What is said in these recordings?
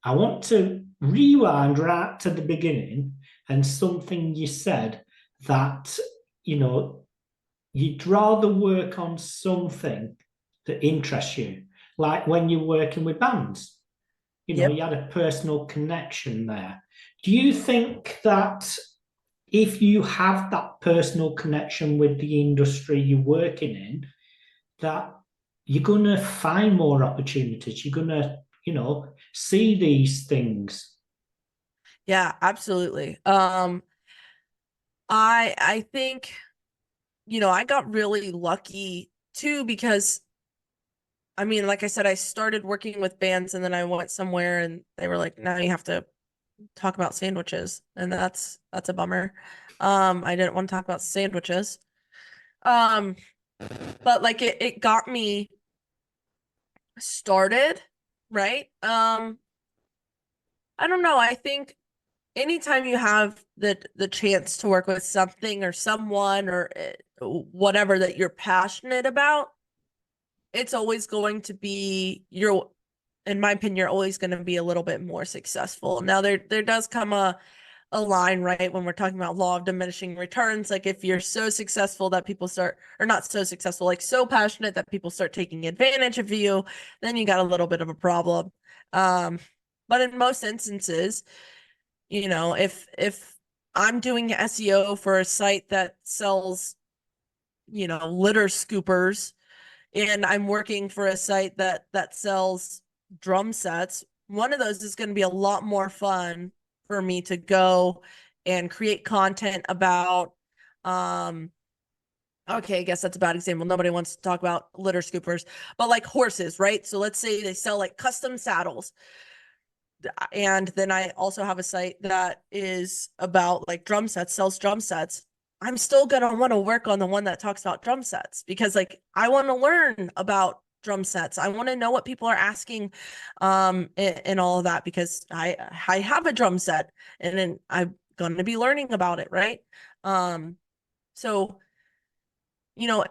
I want to rewind right to the beginning and something you said that, you know, you'd rather work on something that interests you, like when you're working with bands. You know, Yep. you had a personal connection there. Do you think that if you have that personal connection with the industry you're working in, that you're going to find more opportunities? You're going to, see these things. Yeah, absolutely. I think, I got really lucky too because I mean, like I said, I started working with bands and then I went somewhere and they were like, now you have to talk about sandwiches. And that's a bummer. I didn't want to talk about sandwiches. Um, but like it got me started, right? I don't know. I think anytime you have the chance to work with something or someone or whatever that you're passionate about, it's always going to be you're in my opinion, you're always going to be a little bit more successful. Now there does come a line, right, when we're talking about law of diminishing returns. Like if you're so successful that people start, or not so successful, like so passionate that people start taking advantage of you, then you got a little bit of a problem. Um, but in most instances, if I'm doing SEO for a site that sells, litter scoopers, and I'm working for a site that sells drum sets, one of those is going to be a lot more fun for me to go and create content about. Um, okay, I guess that's a bad example. Nobody wants to talk about litter scoopers, but like horses, right? So let's say they sell like custom saddles. And then I also have a site that is about like drum sets, sells drum sets. I'm still gonna want to work on the one that talks about drum sets because like I want to learn about drum sets. I want to know what people are asking and all of that because I have a drum set and then I'm going to be learning about it, right? Um so you know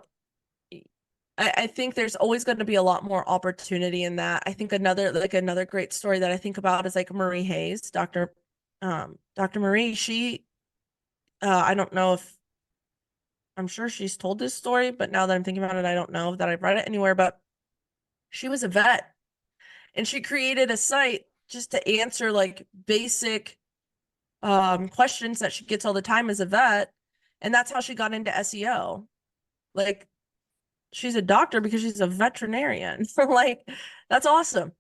I think there's always going to be a lot more opportunity in that. I think another great story that I think about is like Marie Hayes, Dr. Marie. She I don't know if I'm sure she's told this story, but now that I'm thinking about it, I don't know that I've read it anywhere, but she was a vet and she created a site just to answer like basic questions that she gets all the time as a vet, and that's how she got into SEO. Like she's a doctor because she's a veterinarian. Like that's awesome.